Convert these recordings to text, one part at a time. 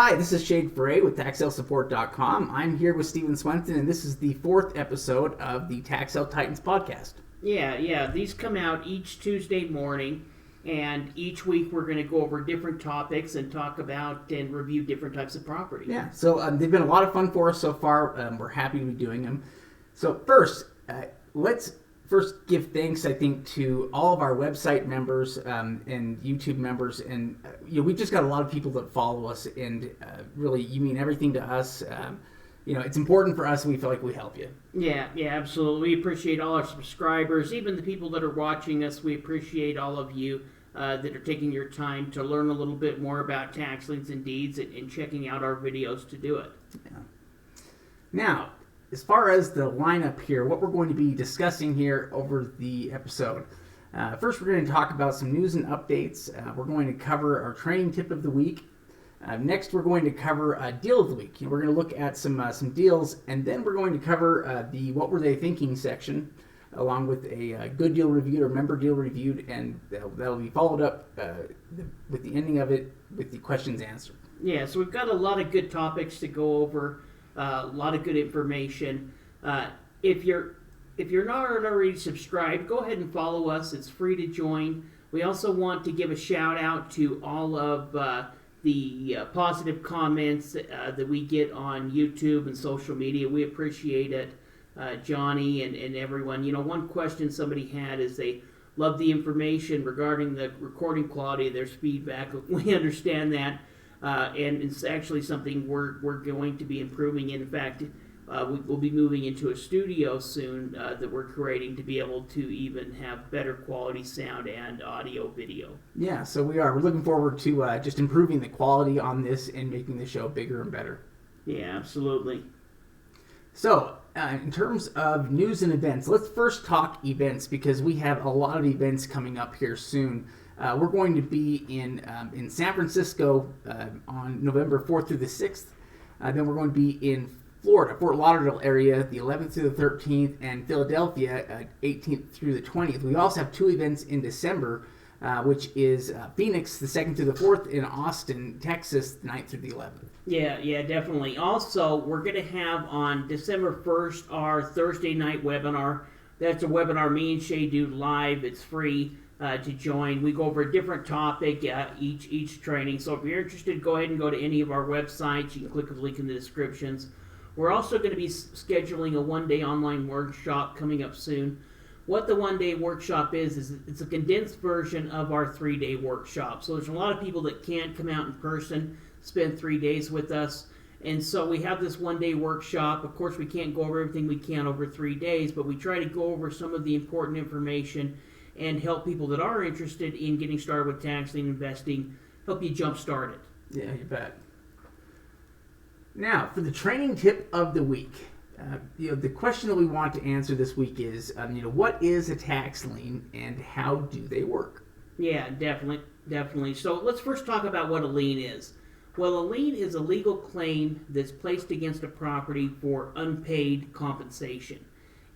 Hi, this is Ferre with TaxSaleSupport.com. I'm here with Swenson, and this is the 4th episode of the Tax Sale Titans podcast. Yeah. These come out each Tuesday morning, and each week we're going to go over different topics and talk about and review different types of property. Yeah, so they've been a lot of fun for us so far. We're happy to be doing them. So first, let's give thanks, I think, to all of our website members and YouTube members. And we just got a lot of people that follow us, and really, you mean everything to us. It's important for us, and we feel like we help you. Yeah, absolutely. We appreciate all our subscribers, even the people that are watching us. We appreciate all of you that are taking your time to learn a little bit more about tax liens and deeds and checking out our videos to do it. Yeah. Now, as far as the lineup here, what we're going to be discussing here over the episode. First, we're going to talk about some news and updates. We're going to cover our training tip of the week. Next, we're going to cover a deal of the week. We're going to look at some deals, and then we're going to cover the What Were They Thinking section, along with a good deal reviewed or member deal reviewed, and that'll be followed up with the ending of it with the questions answered. Yeah, so we've got a lot of good topics to go over. A lot of good information. If you're not already subscribed, go ahead and follow us. It's free to join. We also want to give a shout out to all of the positive comments that we get on YouTube and social media. We appreciate it, Johnny and everyone. One question somebody had is they love the information regarding the recording quality. There's feedback. We understand that. And it's actually something we're going to be improving. In fact, we'll be moving into a studio soon that we're creating to be able to even have better quality sound and audio video. Yeah, so we are. We're looking forward to just improving the quality on this and making the show bigger and better. Yeah, absolutely. So, in terms of news and events, let's first talk events because we have a lot of events coming up here soon. We're going to be in San Francisco on November 4th through the 6th. Then we're going to be in Florida, Fort Lauderdale area, the 11th through the 13th, and Philadelphia, 18th through the 20th. We also have 2 events in December, which is Phoenix, the 2nd through the 4th, and Austin, Texas, the 9th through the 11th. Yeah, definitely. Also, we're going to have on December 1st our Thursday night webinar. That's a webinar me and Shay do live. It's free to join. We go over a different topic each training. So if you're interested, go ahead and go to any of our websites. You can click the link in the descriptions. We're also going to be scheduling a one-day online workshop coming up soon. What the one-day workshop is it's a condensed version of our 3-day workshop. So there's a lot of people that can't come out in person, spend 3 days with us. And so we have this one-day workshop. Of course, we can't go over everything we can over 3 days, but we try to go over some of the important information and help people that are interested in getting started with tax lien investing, help you jumpstart it. Yeah, you bet. Now, for the training tip of the week, the question that we want to answer this week is, what is a tax lien and how do they work? Yeah, definitely. So let's first talk about what a lien is. Well, a lien is a legal claim that's placed against a property for unpaid compensation.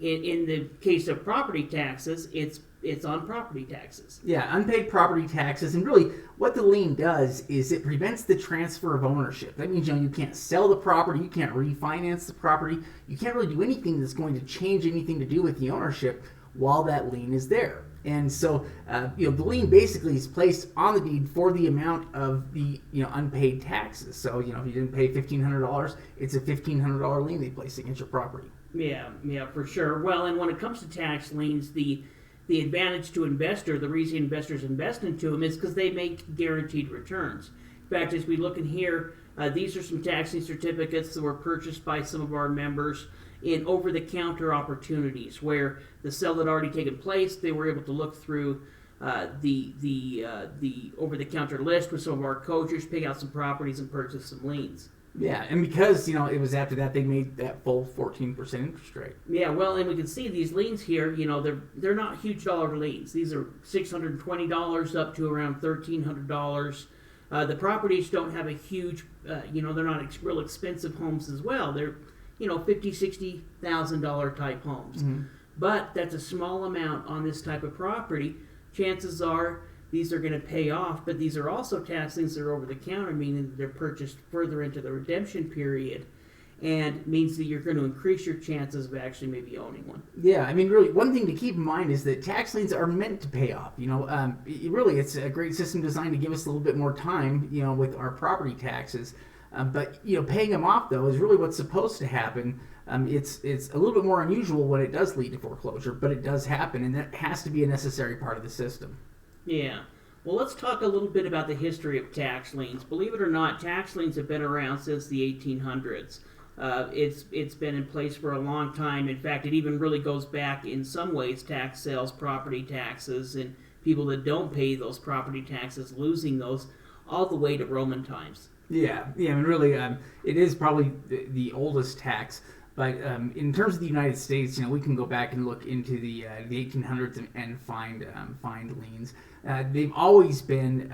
In the case of property taxes, it's on property taxes. Yeah, unpaid property taxes. And really, what the lien does is it prevents the transfer of ownership. That means, you can't sell the property, you can't refinance the property, you can't really do anything that's going to change anything to do with the ownership while that lien is there. And so, the lien basically is placed on the deed for the amount of the, unpaid taxes. So, if you didn't pay $1,500, it's a $1,500 lien they place against your property. Yeah, for sure. Well, and when it comes to tax liens, the advantage to investor, the reason investors invest into them is because they make guaranteed returns. In fact, as we look in here, these are some tax lien certificates that were purchased by some of our members in over-the-counter opportunities where the sale had already taken place. They were able to look through the over-the-counter list with some of our coaches, pick out some properties, and purchase some liens. Yeah, and because, it was after that they made that full 14% interest rate. Yeah, well, and we can see these liens here, they're not huge dollar liens. These are $620 up to around $1,300. The properties don't have a huge, they're not real expensive homes as well. They're, $50,000, $60,000 type homes. Mm-hmm. But that's a small amount on this type of property. Chances are these are going to pay off, but these are also tax liens that are over the counter, meaning that they're purchased further into the redemption period, and means that you're going to increase your chances of actually maybe owning one. Yeah, I mean, really, one thing to keep in mind is that tax liens are meant to pay off. Really, it's a great system designed to give us a little bit more time, with our property taxes. But paying them off though is really what's supposed to happen. It's a little bit more unusual when it does lead to foreclosure, but it does happen, and that has to be a necessary part of the system. Yeah. Well, let's talk a little bit about the history of tax liens. Believe it or not, tax liens have been around since the 1800s. It's been in place for a long time. In fact, it even really goes back in some ways, tax sales, property taxes, and people that don't pay those property taxes losing those all the way to Roman times. Yeah, I mean, really, it is probably the oldest tax. But in terms of the United States, we can go back and look into the 1800s and find liens. They've always been,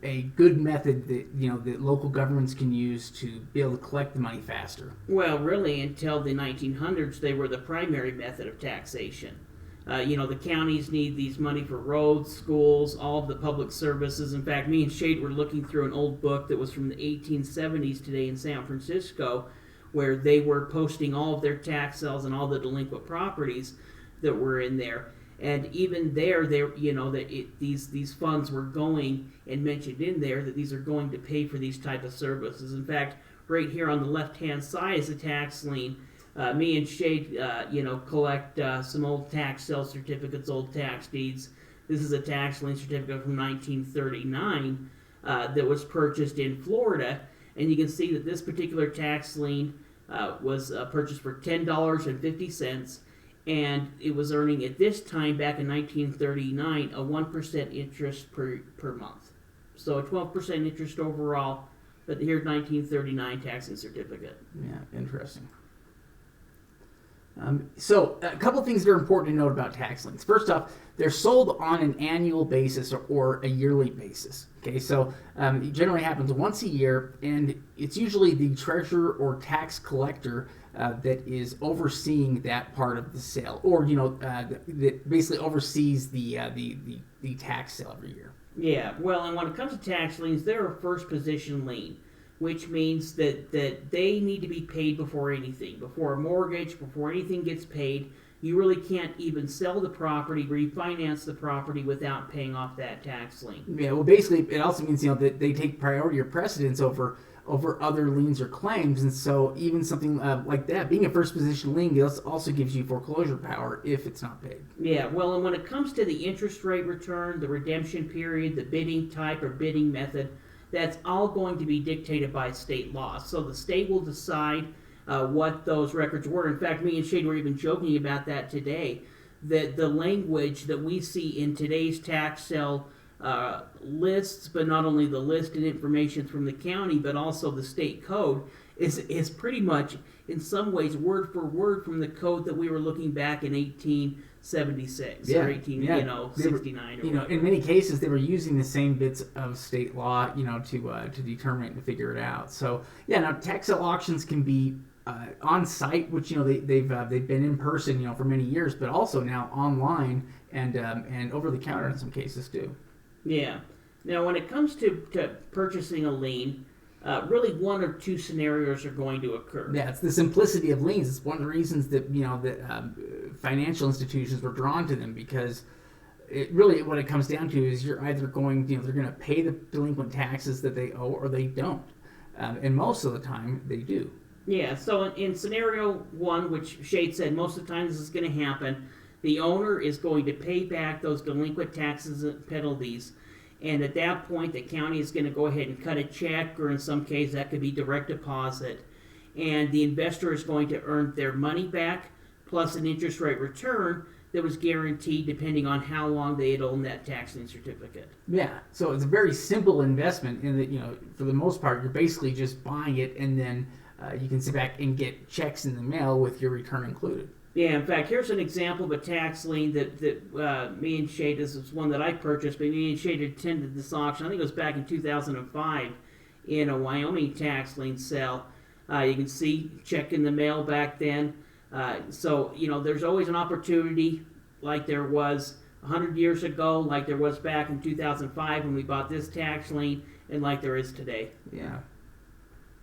a good method that local governments can use to be able to collect the money faster. Well, really, until the 1900s, they were the primary method of taxation. The counties need these money for roads, schools, all of the public services. In fact, me and Shade were looking through an old book that was from the 1870s today in San Francisco, where they were posting all of their tax sales and all the delinquent properties that were in there. And even there, these funds were going, and mentioned in there that these are going to pay for these type of services. In fact, right here on the left-hand side is a tax lien. Me and Shade, collect some old tax sale certificates, old tax deeds. This is a tax lien certificate from 1939 that was purchased in Florida. And you can see that this particular tax lien was purchased for $10.50, and it was earning at this time back in 1939 a 1% interest per month. So a 12% interest overall, but here's 1939 tax lien certificate. Yeah, interesting. So a couple things that are important to note about tax liens. First off, they're sold on an annual basis or a yearly basis. Okay, so it generally happens once a year, and it's usually the treasurer or tax collector that is overseeing that part of the sale, or that basically oversees the tax sale every year. Yeah, well, and when it comes to tax liens, they're a first position lien, which means that they need to be paid before anything, before a mortgage, before anything gets paid. You really can't even sell the property, refinance the property without paying off that tax lien. Yeah, well, basically, it also means that they take priority or precedence over other liens or claims, and so even something like that, being a first position lien, also gives you foreclosure power if it's not paid. Yeah, well, and when it comes to the interest rate return, the redemption period, the bidding type or bidding method, that's all going to be dictated by state law. So the state will decide what those records were. In fact, me and Shane were even joking about that today, that the language that we see in today's tax sale lists, but not only the list and information from the county, but also the state code, is pretty much, in some ways, word for word from the code that we were looking back in 1876 or 1869. In many cases, they were using the same bits of state law, to determine it and figure it out. So, now tax sale auctions can be on site, which they've been in person, for many years, but also now online and over the counter in some cases too. Yeah. Now, when it comes to purchasing a lien, really one or two scenarios are going to occur. Yeah, it's the simplicity of liens. It's one of the reasons that financial institutions were drawn to them, because what it comes down to is you're either going, they're going to pay the delinquent taxes that they owe, or they don't, and most of the time they do. Yeah. So in scenario one, which Shade said most of the time this is going to happen, the owner is going to pay back those delinquent taxes and penalties. And at that point, the county is going to go ahead and cut a check, or in some cases, that could be direct deposit. And the investor is going to earn their money back, plus an interest rate return that was guaranteed depending on how long they had owned that tax lien certificate. Yeah, so it's a very simple investment in that, for the most part, you're basically just buying it, and then you can sit back and get checks in the mail with your return included. Yeah, in fact, here's an example of a tax lien that me and Shade, this is one that I purchased, but me and Shade attended this auction. I think it was back in 2005 in a Wyoming tax lien sale. You can see check in the mail back then. So, there's always an opportunity, like there was 100 years ago, like there was back in 2005 when we bought this tax lien, and like there is today. Yeah.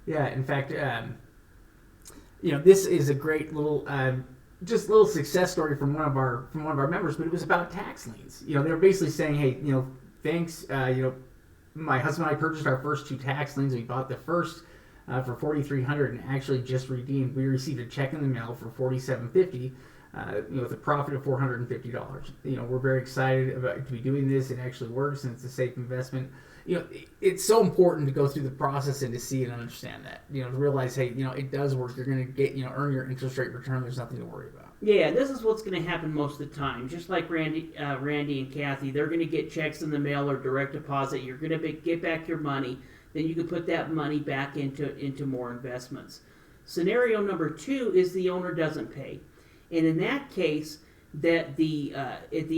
Yeah. In fact, this is a great little, just little success story from one of our members, but it was about tax liens. They were basically saying, hey, thanks, my husband and I purchased our first 2 tax liens. We bought the first for $4,300 and actually just redeemed. We received a check in the mail for $4,750. With a profit of $450. We're very excited to be doing this. It actually works, and it's a safe investment. It's so important to go through the process and to see and understand that. To realize, hey, it does work. You're going to get, earn your interest rate return. There's nothing to worry about. Yeah, this is what's going to happen most of the time. Just like Randy and Kathy, they're going to get checks in the mail or direct deposit. You're going to get back your money. Then you can put that money back into more investments. Scenario number 2 is the owner doesn't pay. And in that case, that at the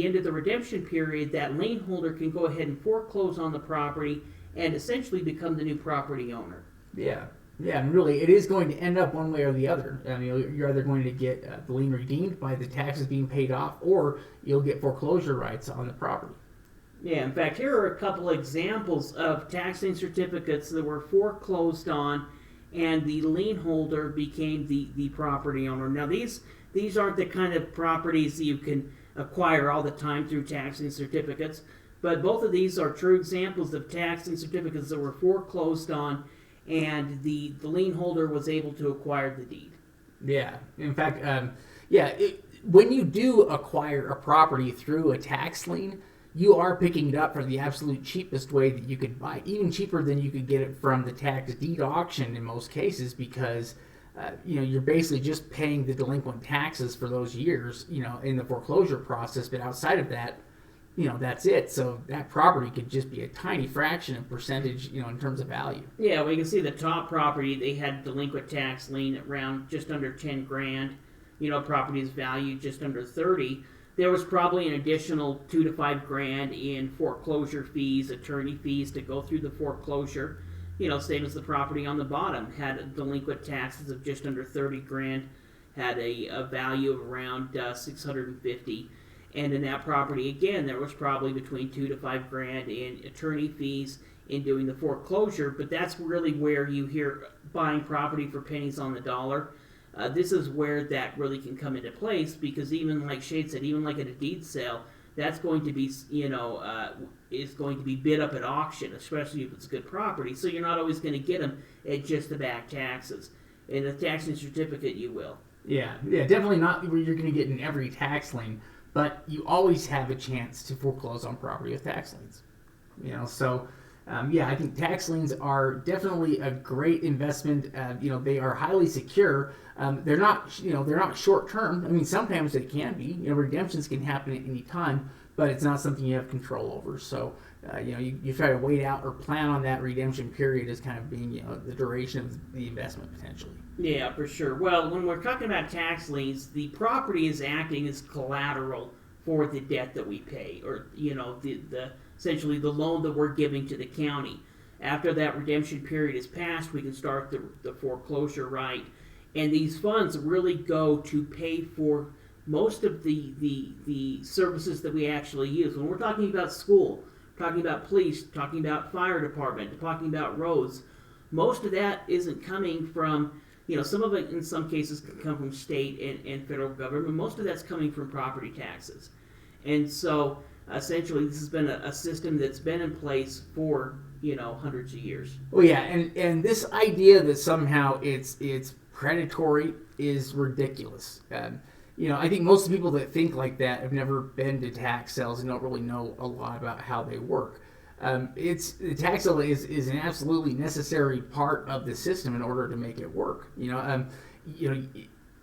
end of the redemption period, that lien holder can go ahead and foreclose on the property and essentially become the new property owner. Yeah, and really, it is going to end up one way or the other. You're either going to get the lien redeemed by the taxes being paid off, or you'll get foreclosure rights on the property. Yeah, in fact, here are a couple examples of tax lien certificates that were foreclosed on, and the lien holder became the property owner. Now, these aren't the kind of properties that you can acquire all the time through tax lien certificates, but both of these are true examples of tax lien certificates that were foreclosed on, and the lien holder was able to acquire the deed. Yeah, in fact, when you do acquire a property through a tax lien, you are picking it up for the absolute cheapest way that you could buy, even cheaper than you could get it from the tax deed auction in most cases, because you're basically just paying the delinquent taxes for those years, in the foreclosure process. But outside of that, that's it. So that property could just be a tiny fraction of percentage, in terms of value. Yeah, well, you can see the top property, they had delinquent tax lien around just under 10 grand. Properties valued just under 30. There was probably an additional 2 to 5 grand in foreclosure fees, attorney fees to go through the foreclosure. Same as the property on the bottom, had delinquent taxes of just under 30 grand, had a value of around 650. And in that property, again, there was probably between 2 to 5 grand in attorney fees in doing the foreclosure. But that's really where you hear buying property for pennies on the dollar. This is where that really can come into place, because even like Shade said, even like at a deed sale, that's going to be, is going to be bid up at auction, especially if it's good property. So you're not always going to get them at just the back taxes. In a tax lien certificate, you will. Yeah, definitely not where you're going to get in every tax lien, but you always have a chance to foreclose on property with tax liens. I think tax liens are definitely a great investment. They are highly secure. They're not short term. I mean, sometimes they can be. Redemptions can happen at any time, but it's not something you have control over. So, you try to wait out or plan on that redemption period as kind of being, the duration of the investment potentially. Yeah, for sure. Well, when we're talking about tax liens, the property is acting as collateral for the debt that we pay, or the essentially the loan that we're giving to the county. After that redemption period is passed, we can start the foreclosure right, and these funds really go to pay for most of the services that we actually use. When we're talking about school, talking about police, talking about fire department, talking about roads, most of that isn't coming from, some of it in some cases can come from state and federal government. Most of that's coming from property taxes. And so essentially this has been a system that's been in place for, hundreds of years. Well, yeah, and this idea that somehow it's predatory is ridiculous. I think most of the people that think like that have never been to tax sales and don't really know a lot about how they work. The tax sale is an absolutely necessary part of the system in order to make it work. And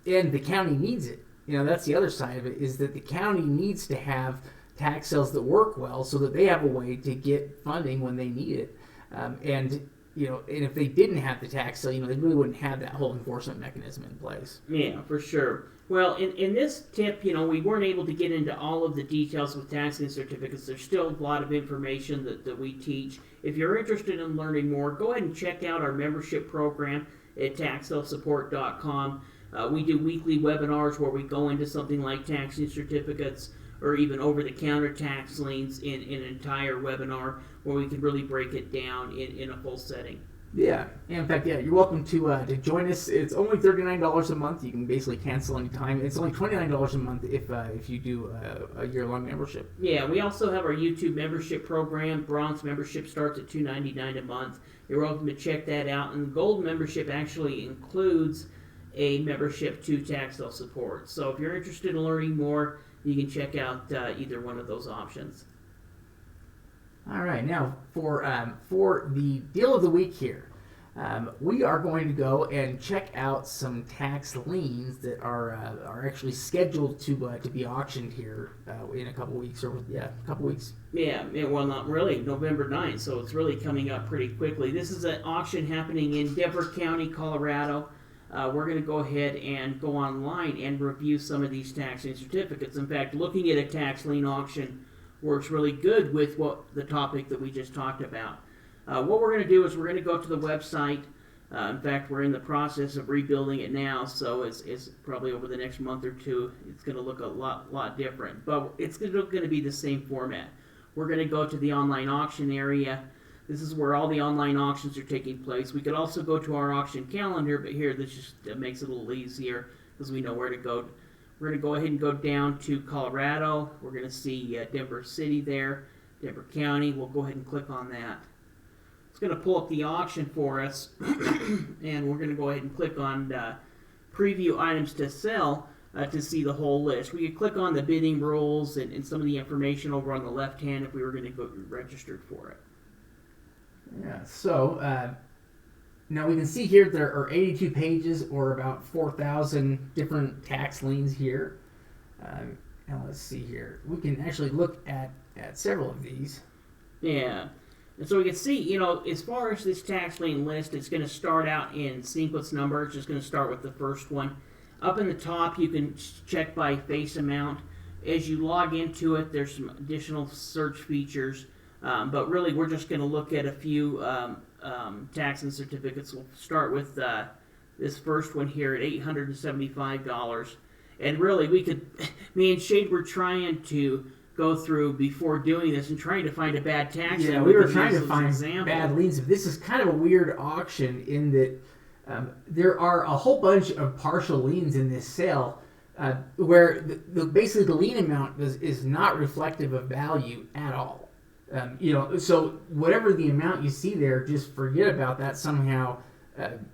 the county needs it. That's the other side of it, is that the county needs to have tax sales that work well so that they have a way to get funding when they need it. And if they didn't have the tax sale, they really wouldn't have that whole enforcement mechanism in place. Yeah, for sure. Well, in this tip, we weren't able to get into all of the details with tax lien certificates. There's still a lot of information that we teach. If you're interested in learning more, go ahead and check out our membership program at taxsalesupport.com. We do weekly webinars where we go into something like tax lien certificates. or even over-the-counter tax liens in an entire webinar where we can really break it down in a full setting. Yeah, in fact, yeah, you're welcome to join us. It's only $39 a month. You can basically cancel anytime. It's only $29 a month if you do a year-long membership. Yeah, we also have our YouTube membership program. Bronze membership starts at $2.99 a month. You're welcome to check that out. And the Gold membership actually includes a membership to Tax Sale Support. So if you're interested in learning more, you can check out either one of those options. All right, now for the deal of the week here, we are going to go and check out some tax liens that are actually scheduled to be auctioned here in a couple weeks, a couple weeks. Yeah, well, not really. November 9th, so it's really coming up pretty quickly. This is an auction happening in Denver County, Colorado. We're going to go ahead and go online and review some of these tax lien certificates. In fact, looking at a tax lien auction works really good with the topic that we just talked about. What we're going to do is we're going to go to the website. In fact, we're in the process of rebuilding it now, so it's probably over the next month or two, it's going to look a lot different. But it's going to be the same format. We're going to go to the online auction area. This is where all the online auctions are taking place. We could also go to our auction calendar, but here this just makes it a little easier because we know where to go. We're going to go ahead and go down to Colorado. We're going to see Denver City there, Denver County. We'll go ahead and click on that. It's going to pull up the auction for us, and we're going to go ahead and click on preview items to sell to see the whole list. We could click on the bidding rules and some of the information over on the left hand if we were going to go registered for it. Yeah, so now we can see here there are 82 pages or about 4,000 different tax liens here. Now let's see here. We can actually look at several of these. Yeah. And so we can see, as far as this tax lien list, it's going to start out in sequence number. It's just going to start with the first one. Up in the top, you can check by face amount. As you log into it, there's some additional search features. But really, we're just going to look at a few tax and certificates. We'll start with this first one here at $875. And really, me and Shade were trying to go through before doing this and trying to find a bad tax lien. Yeah, we were trying to find bad liens. This is kind of a weird auction in that there are a whole bunch of partial liens in this sale where basically the lien amount is not reflective of value at all. So whatever the amount you see there, just forget about that somehow,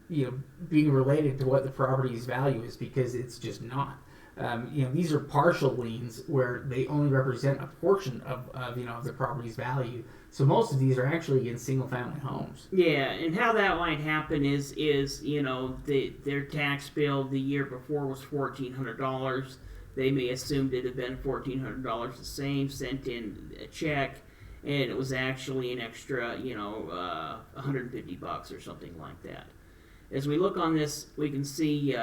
being related to what the property's value is, because it's just not. These are partial liens where they only represent a portion of the property's value. So most of these are actually in single-family homes. Yeah, and how that might happen is their tax bill the year before was $1,400. They may assumed it had been $1,400 the same, sent in a check, and it was actually an extra, $150 or something like that. As we look on this, we can see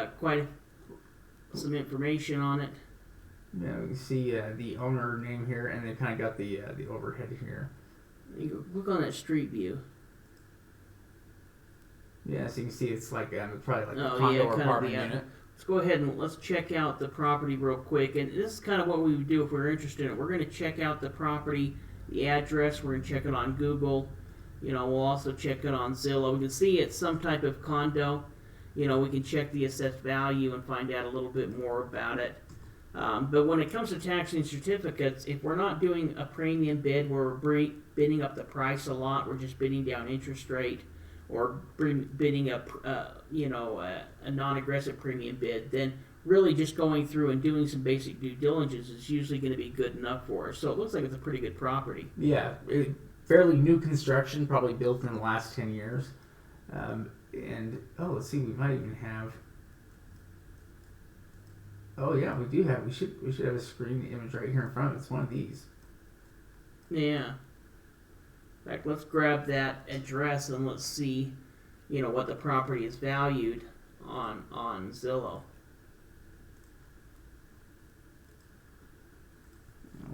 some information on it. Yeah, we can see the owner name here, and they kind of got the overhead here. You look on that street view. Yeah, so you can see it's like probably like a condo or apartment unit. Let's go ahead and let's check out the property real quick. And this is kind of what we would do if we were interested in it. We're going to check out the property, the address. We're going to check it on Google. We'll also check it on Zillow. We can see it's some type of condo. We can check the assessed value and find out a little bit more about it. But when it comes to tax lien certificates, if we're not doing a premium bid where we're bidding up the price a lot, we're just bidding down interest rate, or bidding up, a non-aggressive premium bid, then really just going through and doing some basic due diligence is usually going to be good enough for us. So it looks like it's a pretty good property. Yeah, fairly new construction, probably built in the last 10 years. Let's see, we might even have. Oh yeah, we do have. We should have a screen image right here in front of it. It's one of these. Yeah. In fact, let's grab that address and let's see, what the property is valued on Zillow.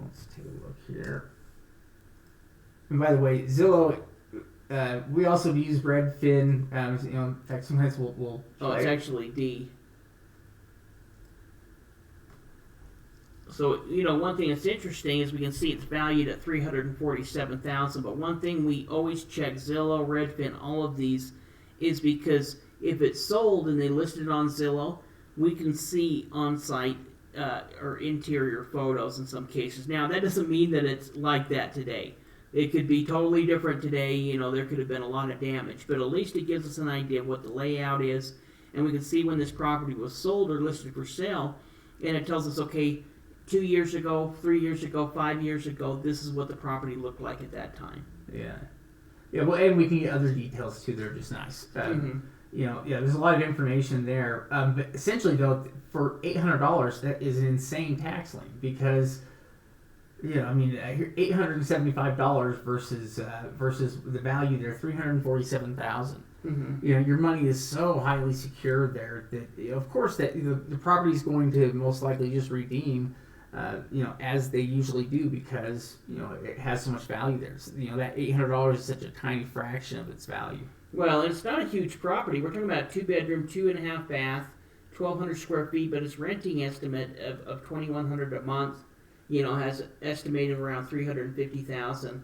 Let's take a look here. And by the way, Zillow. We also use Redfin. In fact, sometimes we'll. Oh, it's actually D. So, one thing that's interesting is we can see it's valued at $347,000. But one thing we always check, Zillow, Redfin, all of these, is because if it's sold and they list it on Zillow, we can see on-site or interior photos in some cases. Now, that doesn't mean that it's like that today. It could be totally different today. There could have been a lot of damage. But at least it gives us an idea of what the layout is. And we can see when this property was sold or listed for sale. And it tells us, okay, 2 years ago, 3 years ago, 5 years ago, this is what the property looked like at that time. Yeah. Yeah, well, and we can get other details too. They're just nice. There's a lot of information there. But essentially, though, for $800, that is an insane tax lien because, $875 versus the value there, $347,000. Your money is so highly secure there that, of course, that the property is going to most likely just redeem. As they usually do because, it has so much value there. So, that $800 is such a tiny fraction of its value. Well, it's not a huge property. We're talking about a 2-bedroom, 2.5 bath, 1,200 square feet, but its renting estimate of $2,100 a month, has estimated around $350,000.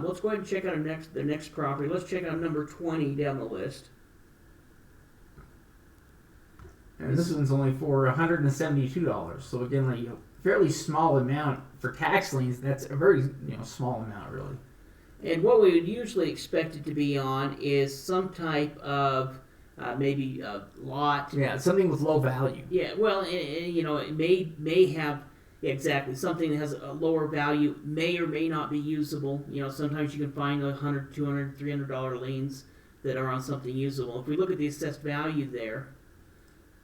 Let's go ahead and check out the next property. Let's check out number 20 down the list. And this one's only for $172. So again, fairly small amount for tax liens. That's a very small amount, really. And what we would usually expect it to be on is some type of maybe a lot. Yeah, something with low value. Yeah, well, and it may have exactly something that has a lower value, may or may not be usable. Sometimes you can find $100, $200, $300 liens that are on something usable. If we look at the assessed value there,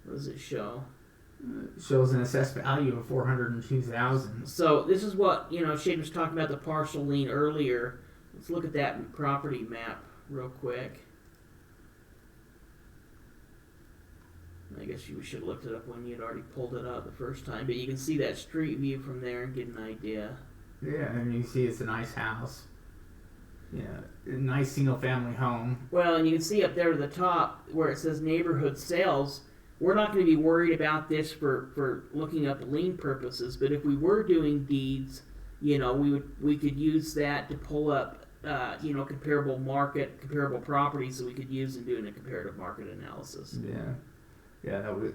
what does it show? It shows an assessed value of $402,000. So this is what Shane was talking about the partial lien earlier. Let's look at that property map real quick. I guess we should have looked it up when you'd already pulled it up the first time, but you can see that street view from there and get an idea. Yeah, and you can see it's a nice house. Yeah, a nice single-family home. Well, and you can see up there at the top where it says neighborhood sales. We're not going to be worried about this for looking up lien purposes, but if we were doing deeds, we could use that to pull up, comparable properties that we could use in doing a comparative market analysis. Yeah, that would,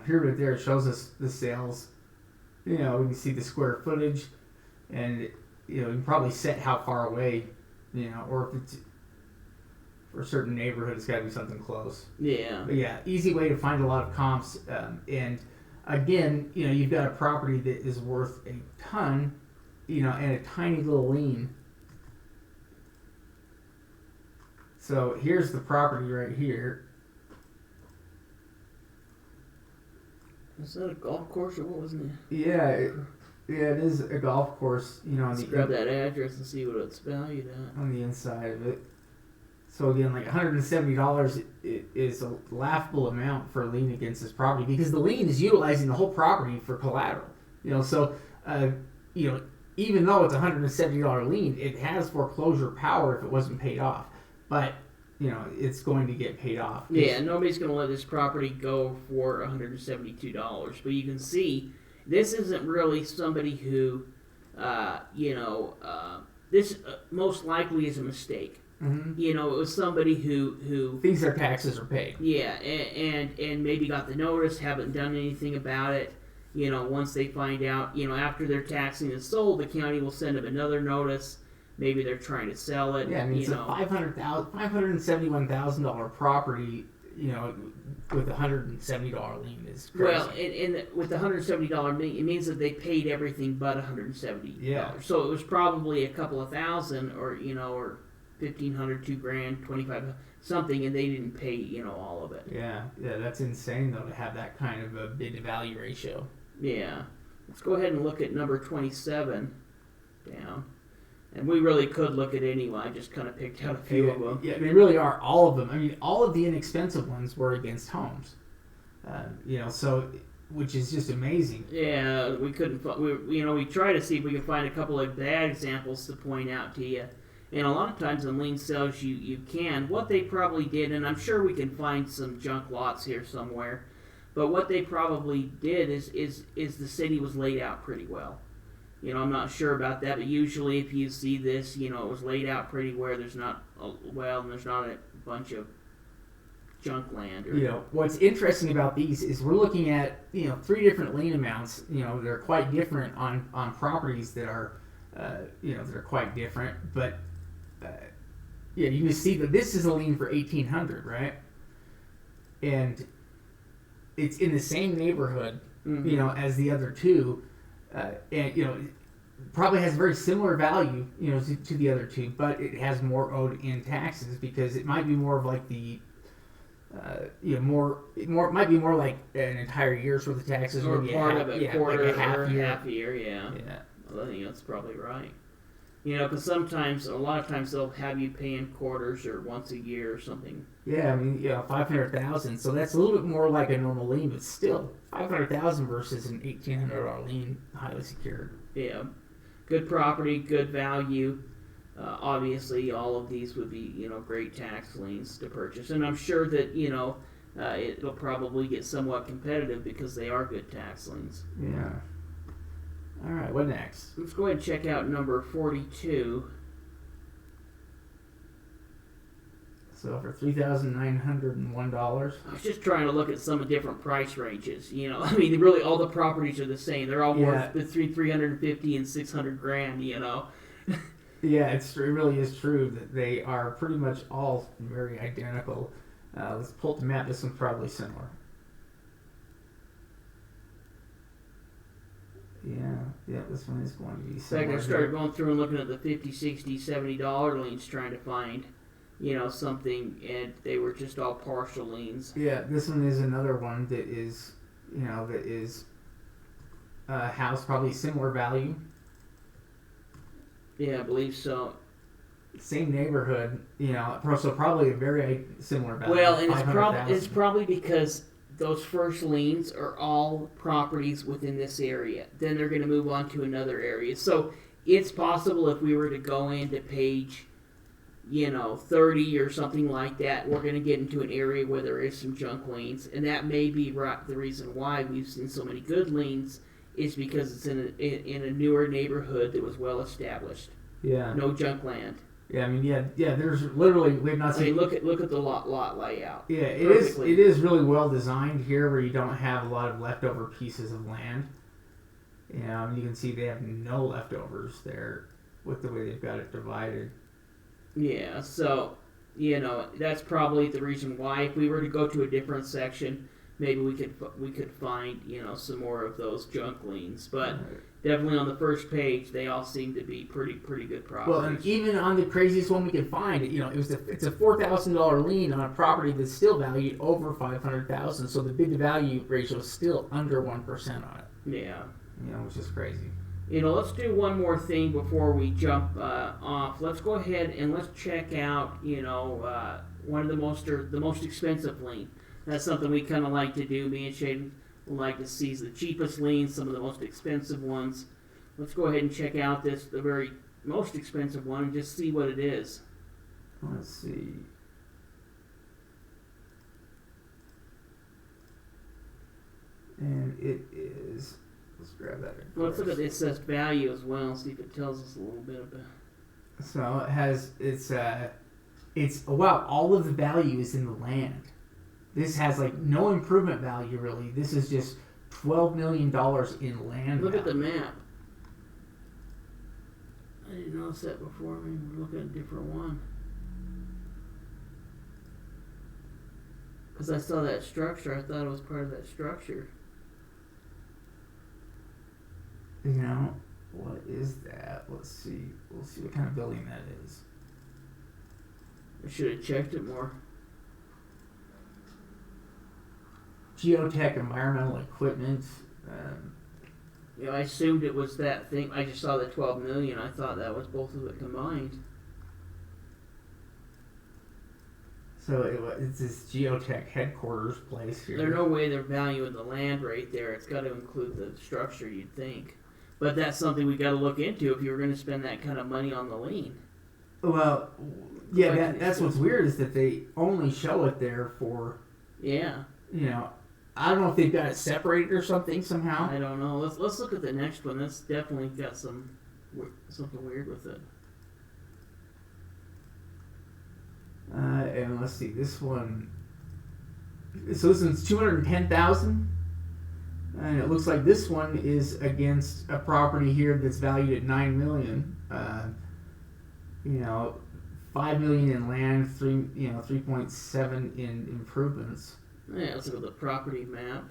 here right there it shows us the sales. We can see the square footage, and you can probably set how far away, or if it's for a certain neighborhood, it's got to be something close. Yeah. But yeah, easy way to find a lot of comps. And again, you've got a property that is worth a ton, and a tiny little lien. So here's the property right here. Is that a golf course or what was it? Yeah, it is a golf course. Let's grab that address and see what it's valued at. On the inside of it. So again, like $170 is a laughable amount for a lien against this property because the lien is utilizing the whole property for collateral. So even though it's a $170 lien, it has foreclosure power if it wasn't paid off. But it's going to get paid off. Yeah, nobody's going to let this property go for $172. But you can see this isn't really somebody who, this most likely is a mistake. Mm-hmm. It was somebody who thinks their taxes are paid. Yeah, and maybe got the notice, haven't done anything about it. Once they find out, after their taxing is sold, the county will send them another notice. Maybe they're trying to sell it. Yeah, it's a $571,000 property. With a $170 lien is crazy. Well, and with the $170 lien, it means that they paid everything but $170. Yeah. So it was probably a couple of thousand, or or $1,500, $2,000, $2,500, something, and they didn't pay all of it. Yeah, that's insane though to have that kind of a bid to value ratio. Yeah. Let's go ahead and look at number 27 down. And we really could look at any one. I just kind of picked out a few of them. Yeah, they really are, all of them. I mean, all of the inexpensive ones were against homes. So, which is just amazing. Yeah, we couldn't. We try to see if we can find a couple of bad examples to point out to you. And a lot of times in lien sales, you can. What they probably did, and I'm sure we can find some junk lots here somewhere, But what they probably did is the city was laid out pretty well. I'm not sure about that, but usually if you see this, it was laid out pretty where there's not and there's not a bunch of junk land. What's interesting about these is we're looking at 3 different lien amounts. They're quite different on properties that are that are quite different. But you can see that this is a lien for $1,800, right? And it's in the same neighborhood, as the other two, and probably has very similar value, to the other two, but it has more owed in taxes because it might be more of like the, it might be more like an entire year's worth of taxes, or part of a quarter like a half or year. Half year, yeah. Well, I think that's probably right. Because a lot of times they'll have you pay in quarters or once a year or something. Yeah, $500,000. So that's a little bit more like a normal lien, but still, $500,000 versus an $1,800 lien, highly secured. Yeah, good property, good value. Obviously, all of these would be great tax liens to purchase, and I'm sure that it'll probably get somewhat competitive because they are good tax liens. Yeah. All right, what next? Let's go ahead and check out number 42. So for $3,901. I was just trying to look at some different price ranges. Really all the properties are the same. They're all worth between $350 and $600,000. Yeah, it really is true that they are pretty much all very identical. Let's pull up the map. This one's probably similar. Yeah, this one is going to be similar. In fact, I started going through and looking at the $50, $60, $70 liens trying to find, something, and they were just all partial liens. Yeah, this one is another one that is, house probably similar value. Yeah, I believe so. Same neighborhood, so probably a very similar value. Well, and it's probably because those first liens are all properties within this area. Then they're going to move on to another area. So it's possible if we were to go into page, 30 or something like that, we're going to get into an area where there is some junk liens. And that may be the reason why we've seen so many good liens is because it's in a newer neighborhood that was well established. Yeah. No junk land. Yeah, there's literally, we've not seen... look at the lot layout. Yeah, it is really well designed here where you don't have a lot of leftover pieces of land. You can see they have no leftovers there with the way they've got it divided. Yeah, so, that's probably the reason why. If we were to go to a different section, maybe we could find, some more of those junk liens. But... definitely on the first page, they all seem to be pretty good properties. Well, and even on the craziest one we can find, it's a $4,000 lien on a property that's still valued over $500,000. So the bid to value ratio is still under 1% on it. Yeah. Which is crazy. Let's do one more thing before we jump off. Let's go ahead and let's check out, one of the most expensive lien. That's something we kind of like to do. Me and Shaden like to see the cheapest liens, some of the most expensive ones. Let's go ahead and check out the very most expensive one and just see what it is. Let's see. And it is, let's grab that. Let's look at the assessed value as well, see if it tells us a little bit about. So it has, wow, all of the value is in the land. This has no improvement value really. This is just $12 million in land. Look at the map. I didn't notice that before. Maybe we're looking at a different one. Because I saw that structure. I thought it was part of that structure. What is that? Let's see. We'll see what kind of building that is. I should have checked it more. Geotech environmental equipment. I assumed it was that thing. I just saw the $12 million. I thought that was both of it combined. So it's this Geotech headquarters place here. There's no way they're valuing the land right there. It's got to include the structure, you'd think. But that's something we got to look into if you were going to spend that kind of money on the lien. Well, yeah, that's what's weird is that they only show it there for. Yeah. I don't know if they've got it separated or something somehow. I don't know. Let's look at the next one. That's definitely got something weird with it. And let's see, this one. So this one's $210,000, and it looks like this one is against a property here that's valued at $9 million. $5 million in land, 3.7 in improvements. Yeah, let's look at the property map.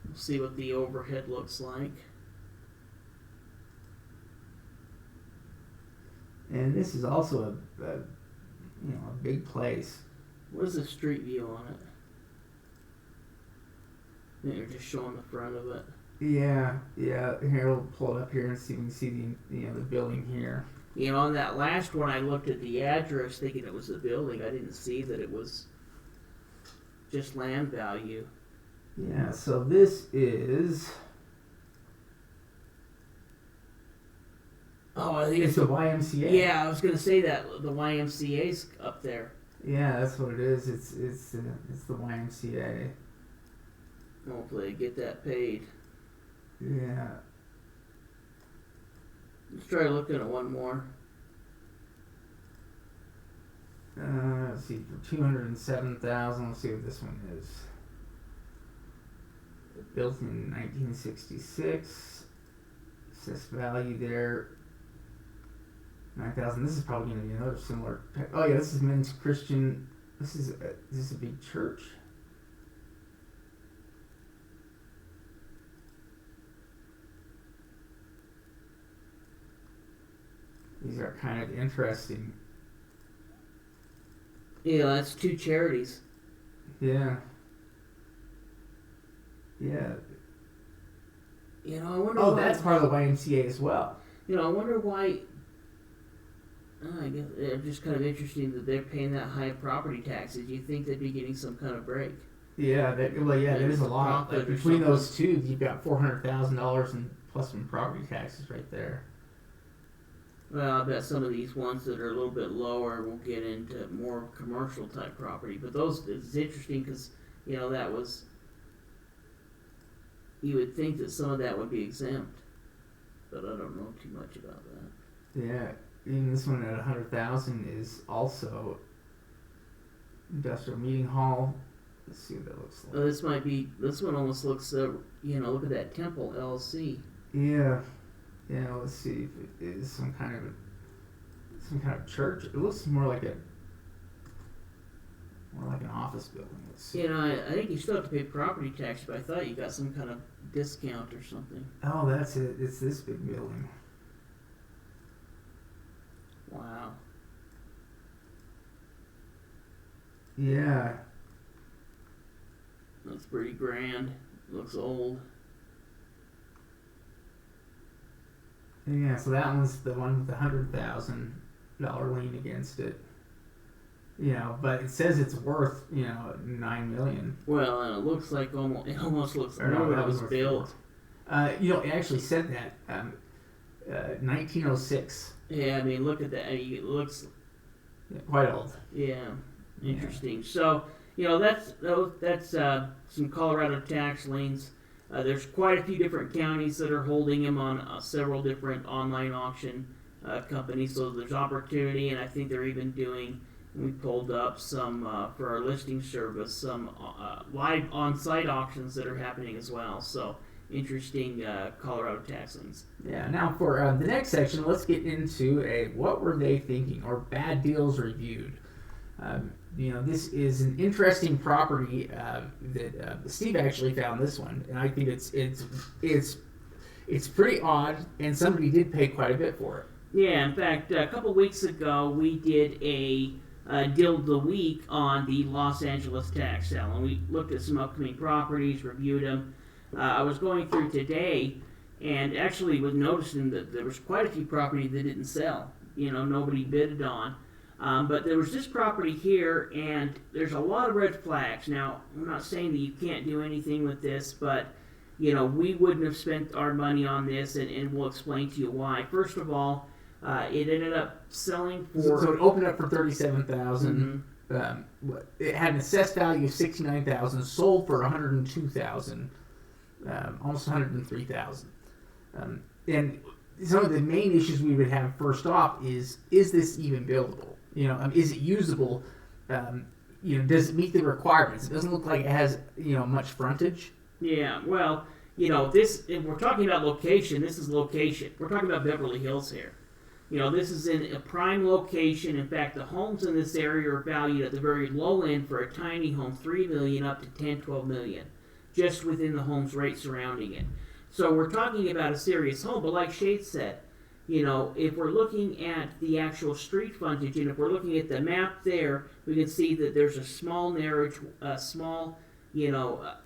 We'll see what the overhead looks like. And this is also a big place. What is the street view on it? I think they're just showing the front of it. Yeah. Here, we'll pull it up here and see. We can see the building here. On that last one, I looked at the address thinking it was the building. I didn't see that it was just land value. Yeah. So this is. Oh, I think it's the YMCA. Yeah, I was gonna say that the YMCA's up there. Yeah, that's what it is. It's the YMCA. Hopefully, I get that paid. Yeah. Let's try looking at one more. Let's see, for $207,000. Let's see what this one is. Built in 1966. Assessed value there. 9,000. This is probably going to be another similar. Oh yeah, this is Men's Christian. This is a big church. These are kind of interesting. Yeah, that's two charities. Yeah. I wonder. Oh, that's part of the YMCA as well. I wonder why. I guess it's just kind of interesting that they're paying that high property taxes. You think they'd be getting some kind of break? Yeah, there is a lot. Like between those two, you've got $400,000 in plus some property taxes right there. Well, I bet some of these ones that are a little bit lower will get into more commercial type property. But those, it's interesting because, that was, you would think that some of that would be exempt. But I don't know too much about that. Yeah, even this one at $100,000 is also industrial meeting hall. Let's see what that looks like. This one almost looks, look at that Temple LLC. Yeah, let's see if it is some kind of church. It looks more like an office building. Let's see. I think you still have to pay property tax, but I thought you got some kind of discount or something. Oh, that's it. It's this big building. Wow. Yeah. That's pretty grand. Looks old. Yeah, so that one's the one with the $100,000 lien against it. But it says it's worth, $9 million. Well, and it looks like it almost looks or no, when that it was built. It actually said that 1906. Yeah, I mean, look at that. It looks quite old. Yeah, interesting. So, that's some Colorado tax liens. There's quite a few different counties that are holding them on several different online auction companies. So there's Opportunity, and I think they're even doing. We pulled up some for our listing service, some live on-site auctions that are happening as well. So interesting Colorado tax liens. Yeah. Now for the next section, let's get into what were they thinking or bad deals reviewed. This is an interesting property that Steve actually found this one, and I think it's pretty odd, and somebody did pay quite a bit for it. Yeah, in fact, a couple weeks ago we did a deal of the week on the Los Angeles tax sale, and we looked at some upcoming properties, reviewed them. I was going through today, and actually was noticing that there was quite a few properties that didn't sell. Nobody bidded on. But there was this property here, and there's a lot of red flags. Now, I'm not saying that you can't do anything with this, but, we wouldn't have spent our money on this, and we'll explain to you why. First of all, it ended up selling for... So it opened up for $37,000. it had an assessed value of $69,000, sold for $102,000, almost $103,000. And some of the main issues we would have first off is this even buildable? Is it usable? Does it meet the requirements? It doesn't look like it has, much frontage. Yeah, well, this, if we're talking about location, this is location. We're talking about Beverly Hills here. This is in a prime location. In fact, the homes in this area are valued at the very low end for a tiny home, $3 million up to $10, $12 million, just within the homes right surrounding it. So we're talking about a serious home, but like Shade said, if we're looking at the actual street frontage, and if we're looking at the map there, we can see that there's a small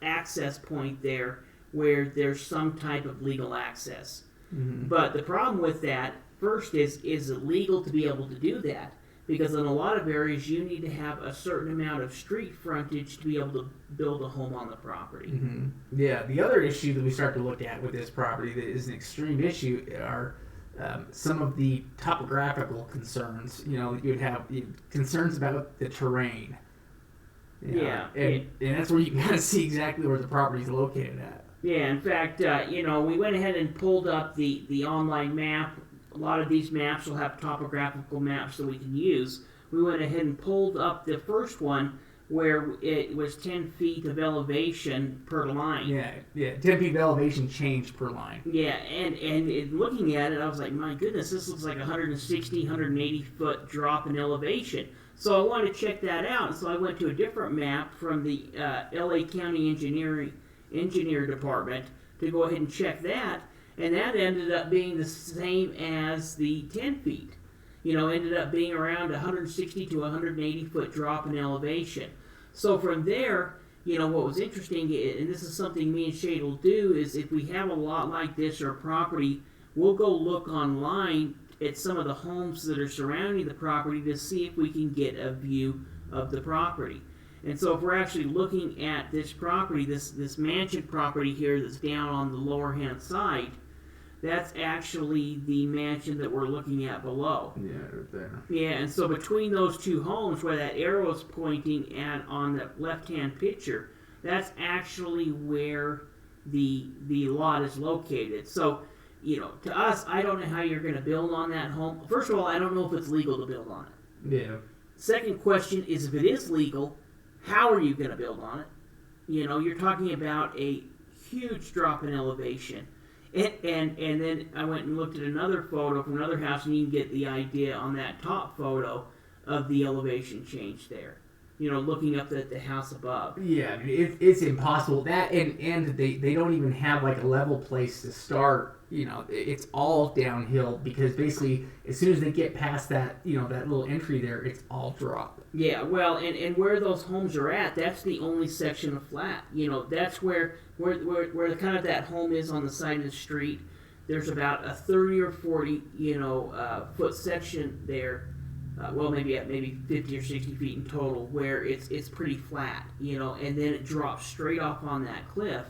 access point there where there's some type of legal access. Mm-hmm. But the problem with that, first, is it legal to be able to do that? Because in a lot of areas, you need to have a certain amount of street frontage to be able to build a home on the property. Mm-hmm. Yeah, the other issue that we start to look at with this property that is an extreme issue are some of the topographical concerns. You'd have concerns about the terrain. And that's where you can kind of see exactly where the property is located at. Yeah, in fact, we went ahead and pulled up the online map. A lot of these maps will have topographical maps that we can use. We went ahead and pulled up the first one where it was 10 feet of elevation per line. Yeah, 10 feet of elevation change per line. Yeah, and looking at it, I was like, my goodness, this looks like 160, 180 foot drop in elevation. So I wanted to check that out. So I went to a different map from the LA County Engineer Department to go ahead and check that. And that ended up being the same as the 10 feet. Ended up being around 160 to 180 foot drop in elevation. So from there, what was interesting, and this is something me and Shade will do, is if we have a lot like this or a property, we'll go look online at some of the homes that are surrounding the property to see if we can get a view of the property. And so if we're actually looking at this property, this mansion property here that's down on the lower hand side, that's actually the mansion that we're looking at below. Yeah, right there. Yeah, and so between those two homes, where that arrow is pointing at on the left-hand picture, that's actually where the lot is located. So, to us, I don't know how you're going to build on that home. First of all, I don't know if it's legal to build on it. Yeah. Second question is, if it is legal, how are you going to build on it? You're talking about a huge drop in elevation. And then I went and looked at another photo from another house, and you can get the idea on that top photo of the elevation change there. Looking up at the house above. Yeah, it's impossible. That and they don't even have like a level place to start. It's all downhill because basically as soon as they get past that, that little entry there, it's all drop. Yeah, well, and where those homes are at, that's the only section of flat. That's where kind of that home is on the side of the street. There's about a 30 or 40, foot section there. Maybe 50 or 60 feet in total, where it's pretty flat, and then it drops straight off on that cliff.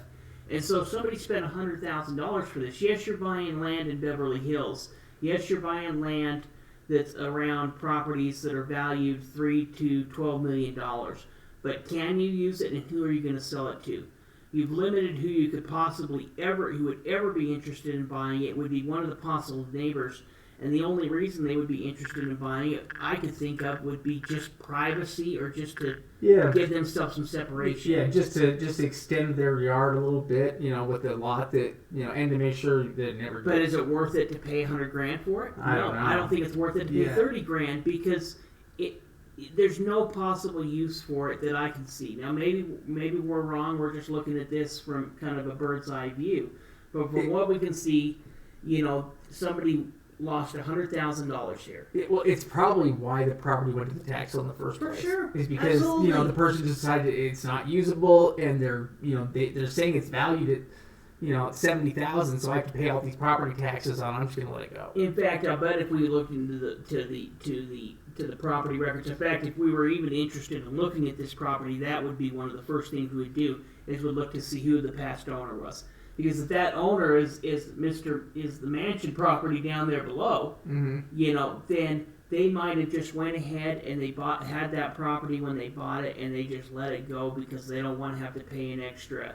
And so if somebody spent $100,000 for this, yes, you're buying land in Beverly Hills. Yes, you're buying land that's around properties that are valued $3 to $12 million. But can you use it, and who are you going to sell it to? You've limited who you could possibly who would ever be interested in buying it. Would be one of the possible neighbors. And the only reason they would be interested in buying it, I could think of, would be just privacy or just to give themselves some separation. Yeah, just to extend their yard a little bit, with a lot that, and to make sure that it never. But is it worth it to pay $100,000 for it? I don't know. I don't think it's worth it to pay $30,000 because there's no possible use for it that I can see. Now maybe we're wrong. We're just looking at this from kind of a bird's eye view, but from what we can see, somebody lost $100,000 here. Well, it's probably why the property went to the tax sale in the first place. For sure, is because absolutely. The person decided it's not usable, and they're saying it's valued at $70,000, so I can pay all these property taxes on. I'm just going to let it go. In fact, I bet if we looked into the property records, in fact, if we were even interested in looking at this property, that would be one of the first things we would do is we'd look to see who the past owner was. Because if that owner is the mansion property down there below, mm-hmm. Then they might have just went ahead and they had that property when they bought it, and they just let it go because they don't want to have to pay an extra,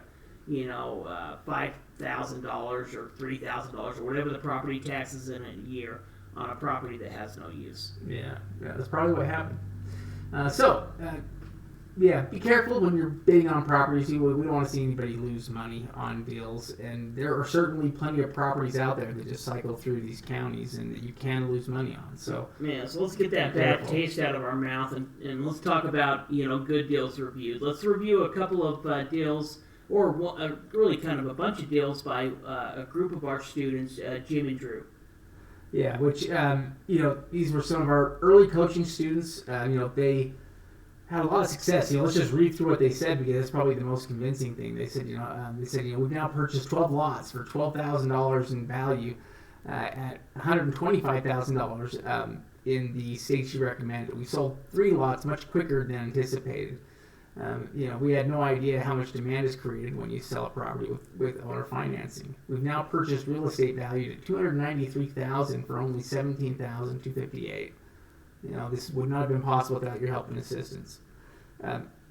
$5,000 or $3,000 or whatever the property tax is in a year on a property that has no use. Yeah, that's probably what happened. Be careful when you're bidding on properties. We don't want to see anybody lose money on deals, and there are certainly plenty of properties out there that just cycle through these counties and that you can lose money on. So let's get that bad taste out of our mouth, and let's talk about good deals reviewed. Let's review a couple of deals, or really kind of a bunch of deals by a group of our students, Jim and Drew. Yeah, which these were some of our early coaching students. They had a lot of success. Let's just read through what they said, because that's probably the most convincing thing. They said, we've now purchased 12 lots for $12,000 in value at $125,000 in the states you recommended. We sold 3 lots much quicker than anticipated. We had no idea how much demand is created when you sell a property with owner financing. We've now purchased real estate valued at $293,000 for only $17,258. This would not have been possible without your help and assistance.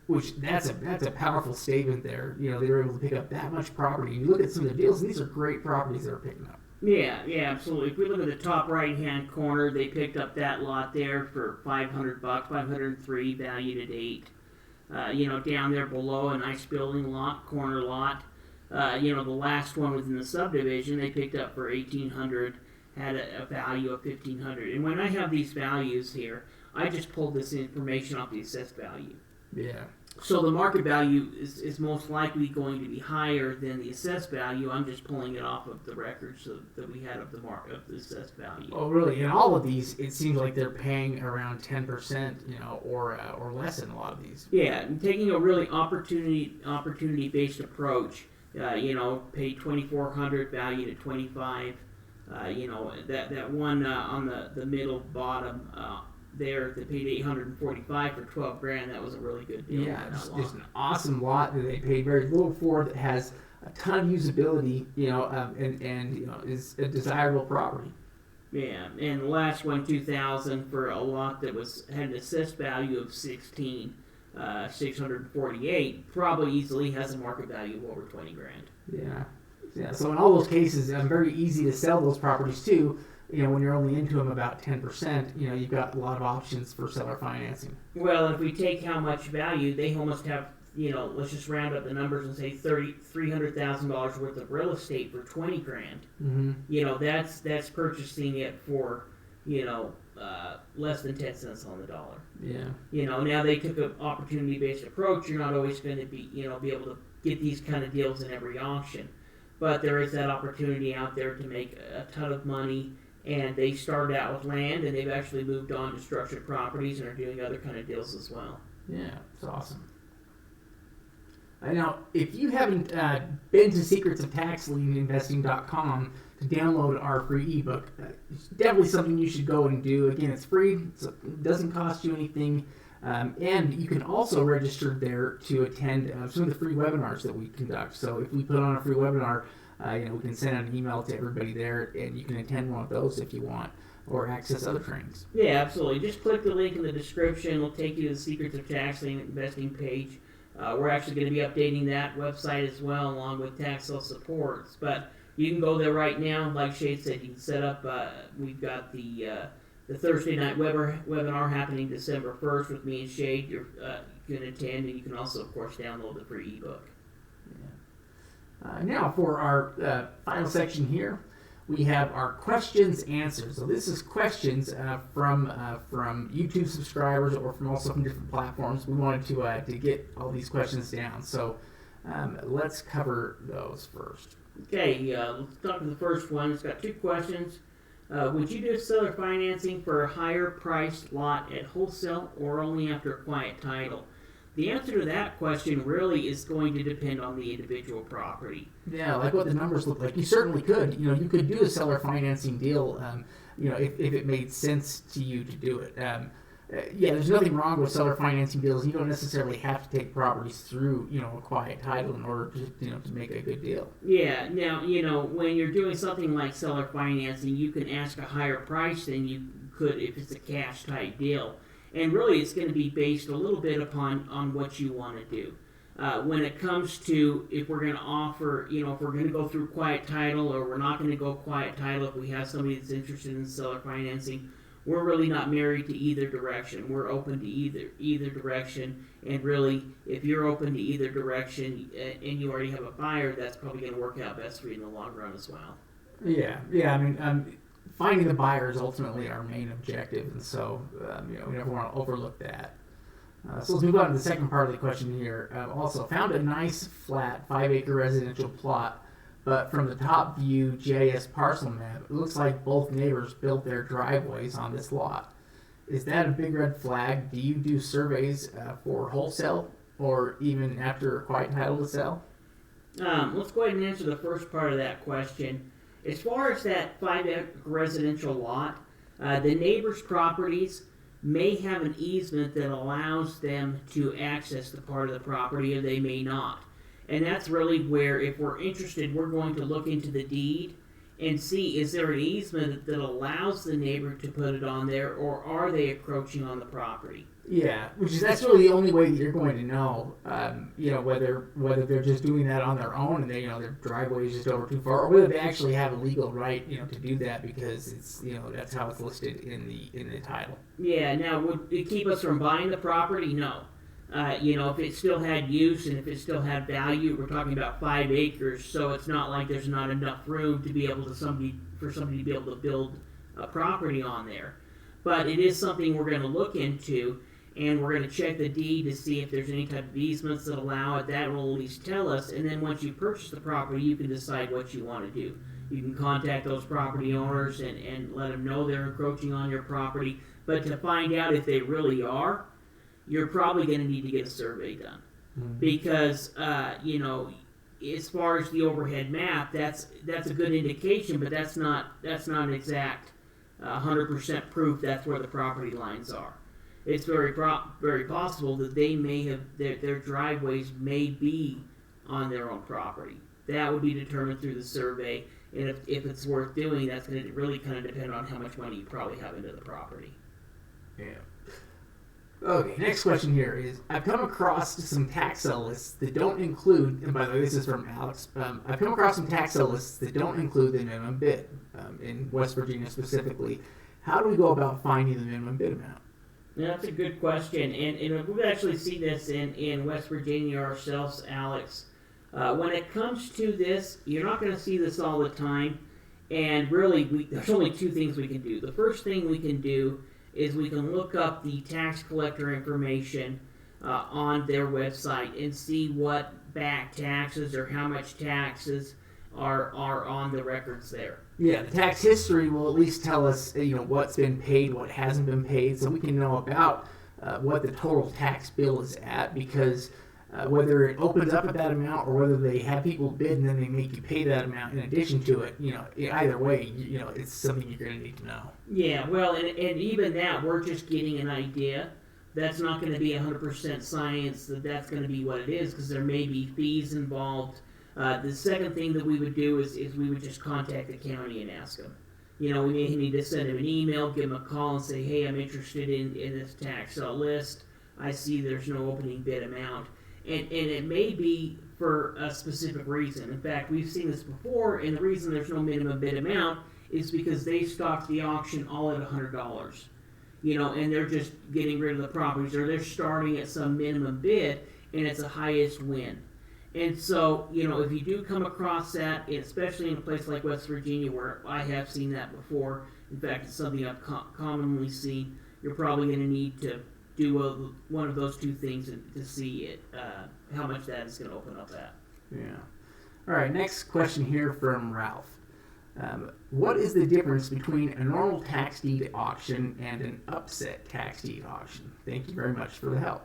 Which that's a powerful statement there. They were able to pick up that much property. You look at some of the deals, and these are great properties they're picking up. Yeah, absolutely. If we look at the top right-hand corner, they picked up that lot there for $500, $503, valued at $8. Down there below, a nice building lot, corner lot. The last one within the subdivision, they picked up for $1,800. Had a value of $1,500. And when I have these values here, I just pulled this information off the assessed value. Yeah. So the market value is most likely going to be higher than the assessed value. I'm just pulling it off of the records that we had of the assessed value. Oh, really? In all of these, it seems like they're paying around 10%, or less in a lot of these. Yeah, and taking a really opportunity-based approach. Paid $2,400, valued at $25,000. That one on the middle bottom there, they paid $845 for $12,000. That was a really good deal. Yeah, just an awesome lot that they paid very little for, that has a ton of usability, and is a desirable property. Yeah, and the last one, $2,000 for a lot that had an assessed value of $16,648, probably easily has a market value of over $20,000. Yeah. Yeah, so in all those cases, it's very easy to sell those properties too. When you're only into them about 10%, you've got a lot of options for seller financing. Well, if we take how much value, they almost have, let's just round up the numbers and say $300,000 worth of real estate for $20,000. Mm-hmm. That's purchasing it for, less than 10 cents on the dollar. Yeah. Now they took an opportunity-based approach. You're not always going to be able to get these kind of deals in every auction. But there is that opportunity out there to make a ton of money, and they started out with land, and they've actually moved on to structured properties and are doing other kind of deals as well. Yeah, it's awesome. Now, if you haven't been to secretsoftaxlieninvesting.com to download our free ebook, it's definitely something you should go and do. Again, it's free, so it doesn't cost you anything. And you can also register there to attend some of the free webinars that we conduct. So if we put on a free webinar, we can send out an email to everybody there, and you can attend one of those if you want, or access other trainings. Yeah, absolutely. Just click the link in the description. It'll take you to the Secrets of Tax Lien Investing page. We're actually going to be updating that website as well, along with tax sale supports. But you can go there right now. Like Shade said, you can set up. We've got the Thursday night webinar happening December 1st with me and Shade. You can attend, and you can also, of course, download the free ebook. Yeah. Now for our final section here, we have our questions answers. So this is questions from YouTube subscribers, or from different platforms. We wanted to get all these questions down. So let's cover those first. Okay, let's talk to the first one. It's got 2 questions. Would you do seller financing for a higher priced lot at wholesale, or only after a quiet title? The answer to that question really is going to depend on the individual property. Yeah, like what the numbers look like. You certainly could. You could do a seller financing deal, if it made sense to you to do it. There's nothing wrong with seller financing deals. You don't necessarily have to take properties through, a quiet title in order to make a good deal. Yeah. Now, when you're doing something like seller financing, you can ask a higher price than you could if it's a cash type deal. And really, it's going to be based a little bit on what you want to do. When it comes to if we're going to offer, if we're going to go through quiet title or we're not going to go quiet title, if we have somebody that's interested in seller financing, we're really not married to either direction. We're open to either direction. And really, if you're open to either direction and you already have a buyer, that's probably going to work out best for you in the long run as well. Yeah. I mean, finding the buyer is ultimately our main objective, and so we never want to overlook that. So let's move on to the second part of the question here. Also, found a nice flat 5-acre residential plot, but from the top view GIS parcel map, it looks like both neighbors built their driveways on this lot. Is that a big red flag? Do you do surveys for wholesale or even after a quiet title to sell? Let's go ahead and answer the first part of that question. As far as that 5-acre residential lot, the neighbors' properties may have an easement that allows them to access the part of the property, or they may not. And that's really where, if we're interested, we're going to look into the deed and see, is there an easement that allows the neighbor to put it on there, or are they encroaching on the property? Yeah, that's really the only way that you're going to know, whether they're just doing that on their own and their driveway is just over too far, or whether they actually have a legal right, to do that because it's, that's how it's listed in the title. Yeah. Now, would it keep us from buying the property? No. If it still had use and if it still had value, we're talking about 5 acres, so it's not like there's not enough room to be able to for somebody to be able to build a property on there. But it is something we're going to look into. And we're going to check the deed to see if there's any type of easements that allow it. That will at least tell us. And then once you purchase the property, you can decide what you want to do. You can contact those property owners and let them know they're encroaching on your property. But to find out if they really are, you're probably going to need to get a survey done. Mm-hmm. Because, as far as the overhead map, that's a good indication, but that's not an exact 100% proof that's where the property lines are. It's very possible that they may have their driveways may be on their own property. That would be determined through the survey, and if it's worth doing, that's going to really kind of depend on how much money you probably have into the property. Yeah. Okay, next question here is, I've come across some tax sale lists that don't include, and by the way, this is from Alex, I've come across some tax sale lists that don't include the minimum bid, in West Virginia specifically. How do we go about finding the minimum bid amount? Yeah, that's a good question, and we've actually seen this in West Virginia ourselves, Alex. When it comes to this, you're not going to see this all the time, and really, there's only two things we can do. The first thing we can do is we can look up the tax collector information on their website and see what back taxes or how much taxes are on the records there. Yeah, the tax history will at least tell us, what's been paid, what hasn't been paid, so we can know about what the total tax bill is at, because whether it opens up at that amount or whether they have people bid and then they make you pay that amount in addition to it, either way, it's something you're going to need to know. Yeah, well, and even that, we're just getting an idea. That's not going to be 100% science that's going to be what it is, because there may be fees involved. The second thing that we would do is we would just contact the county and ask them. We may need to send them an email, give them a call, and say, hey, I'm interested in this tax list. I see there's no opening bid amount. And it may be for a specific reason. In fact, we've seen this before, and the reason there's no minimum bid amount is because they stopped the auction all at $100. And they're just getting rid of the properties, or they're starting at some minimum bid, and it's a highest win. And so, if you do come across that, especially in a place like West Virginia where I have seen that before, in fact, it's something I've commonly seen, you're probably going to need to do one of those two things to see how much that is going to open up at. Yeah. All right, next question here from Ralph. What is the difference between a normal tax deed auction and an upset tax deed auction? Thank you very much for the help.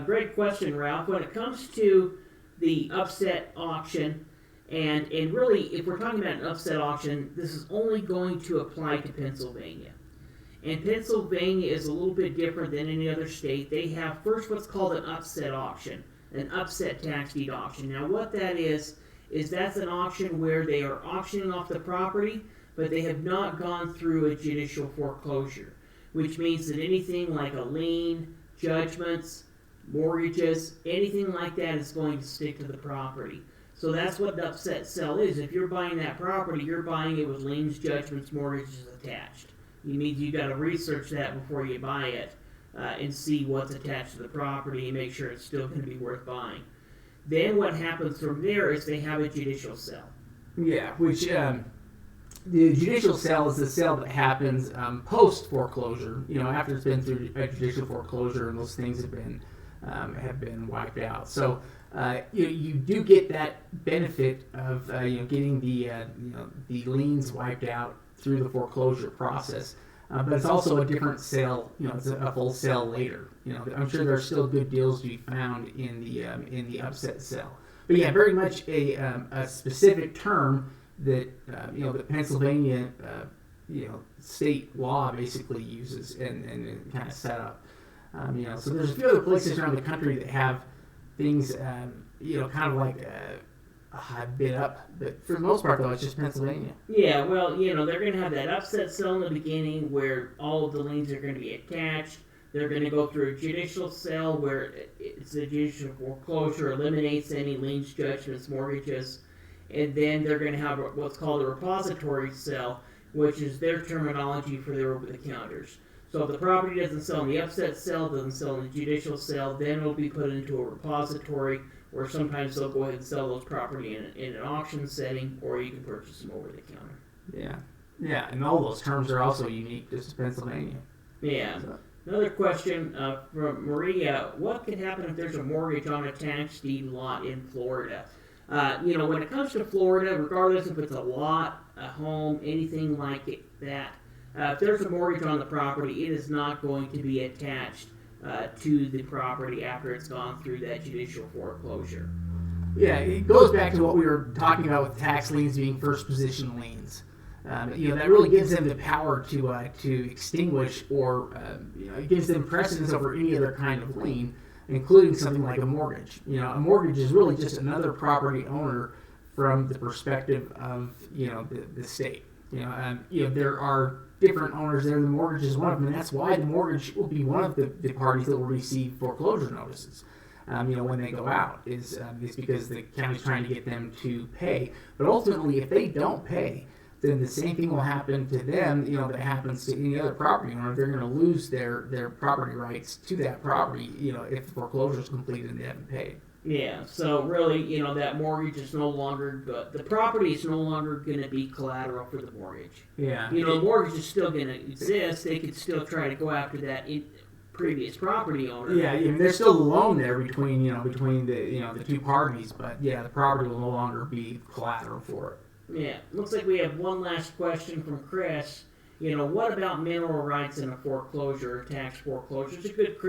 Great question, Ralph. When it comes to the upset auction, and really, if we're talking about an upset auction, this is only going to apply to Pennsylvania. And Pennsylvania is a little bit different than any other state. They have first what's called an upset auction, an upset tax deed auction. Now, what that is that's an auction where they are auctioning off the property, but they have not gone through a judicial foreclosure, which means that anything like a lien, judgments, mortgages, anything like that is going to stick to the property. So that's what an upset sell is. If you're buying that property, you're buying it with liens, judgments, mortgages attached. You got to research that before you buy it and see what's attached to the property and make sure it's still going to be worth buying. Then what happens from there is they have a judicial sale. Yeah, which the judicial sale is the sale that happens post foreclosure. After it's been through a judicial foreclosure and those things have been wiped out. So you do get that benefit of getting the liens wiped out through the foreclosure process. But it's also a different sale. It's a full sale later. I'm sure there's still good deals to be found in the upset sale. But yeah, very much a specific term that the Pennsylvania state law basically uses and kind of set up. So there's a few other places around the country that have things kind of like a bit up, but for the most part though it's just Pennsylvania. Yeah, well, they're going to have that upset sale in the beginning where all of the liens are going to be attached. They're going to go through a judicial sale where it's a judicial foreclosure, eliminates any liens, judgments, mortgages, and then they're going to have what's called a repository sale, which is their terminology for their over-the-counters. So if the property doesn't sell in the upset sale, doesn't sell in the judicial sale, then it'll be put into a repository, or sometimes they'll go ahead and sell those property in an auction setting, or you can purchase them over the counter. Yeah, and all those terms are also unique just to Pennsylvania. Yeah. So. Another question from Maria: what could happen if there's a mortgage on a tax deed lot in Florida? When it comes to Florida, regardless if it's a lot, a home, anything like that, if there's a mortgage on the property, it is not going to be attached to the property after it's gone through that judicial foreclosure. Yeah, it goes back to what we were talking about with tax liens being first position liens. That really gives them the power to extinguish, or it gives them precedence over any other kind of lien, including something like a mortgage. A mortgage is really just another property owner from the perspective of the state. There are different owners there. The mortgage is one of them, and that's why the mortgage will be one of the parties that will receive foreclosure notices. When they go out, is because the county's trying to get them to pay. But ultimately, if they don't pay, then the same thing will happen to them, that happens to any other property owner. They're going to lose their property rights to that property, if the foreclosure is completed and they haven't paid. Yeah, so really, that mortgage is no longer, the property is no longer going to be collateral for the mortgage. Yeah. The mortgage is still going to exist. They could still try to go after that previous property owner. Yeah, there's still a loan there between the two parties, but yeah, the property will no longer be collateral for it. Yeah, looks like we have one last question from Chris. What about mineral rights in a foreclosure or tax foreclosure? It's a good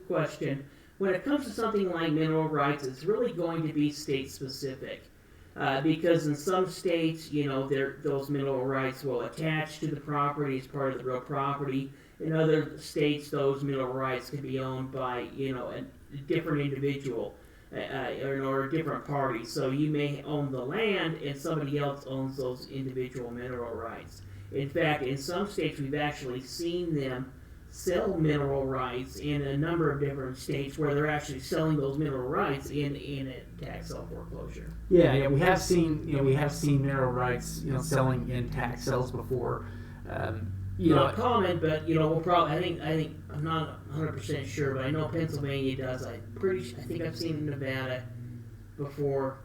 question. When it comes to something like mineral rights, it's really going to be state specific. Because in some states, those mineral rights will attach to the property as part of the real property. In other states, those mineral rights can be owned by, a different individual. Or a different party. So you may own the land and somebody else owns those individual mineral rights. In fact, in some states we've actually seen them sell mineral rights in a number of different states where they're actually selling those mineral rights in a tax sale foreclosure. Yeah, we have seen mineral rights selling in tax sales before. Not common, but we'll probably. I think I'm not 100% sure, but I know Pennsylvania does. I think I've seen Nevada before.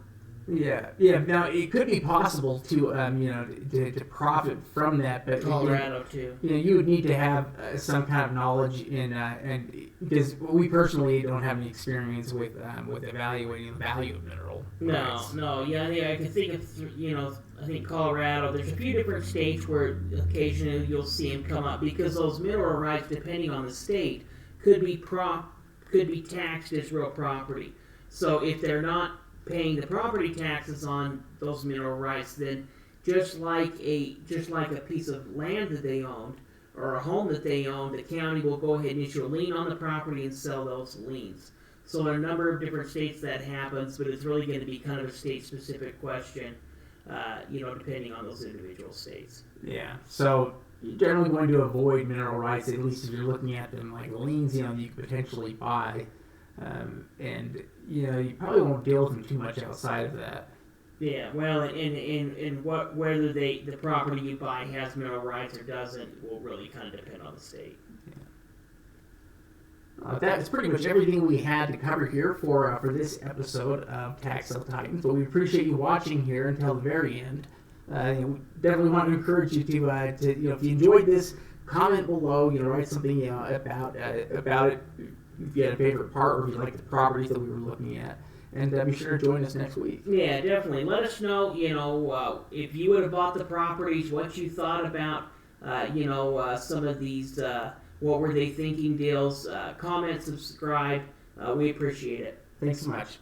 Yeah. Now it could be possible to to profit from that, but Colorado too. You would need to have some kind of knowledge in and because we personally don't have any experience with evaluating the value of mineral rights. Yeah. I can think of I think Colorado. There's a few different states where occasionally you'll see them come up because those mineral rights, depending on the state, could be taxed as real property. So if they're not paying the property taxes on those mineral rights, then just like a piece of land that they owned or a home that they owned, the county will go ahead and issue a lien on the property and sell those liens. So in a number of different states that happens, but it's really going to be kind of a state-specific question. depending on those individual states. Yeah. So you're generally going to avoid mineral rights, at least if you're looking at them like liens, you could potentially buy. And you probably won't deal with them too much outside of that. Yeah, well, and whether the property you buy has mineral rights or doesn't will really kind of depend on the state. That's pretty much everything we had to cover here for this episode of Tax Sale Titans. But we appreciate you watching here until the very end. We definitely want to encourage you to if you enjoyed this, comment below. Write something about it. If you had a favorite part, or if you like the properties that we were looking at. And be sure to join us next week. Yeah, definitely. Let us know, if you would have bought the properties, what you thought about, some of these, what were they thinking deals. Comment, subscribe. We appreciate it. Thanks so much.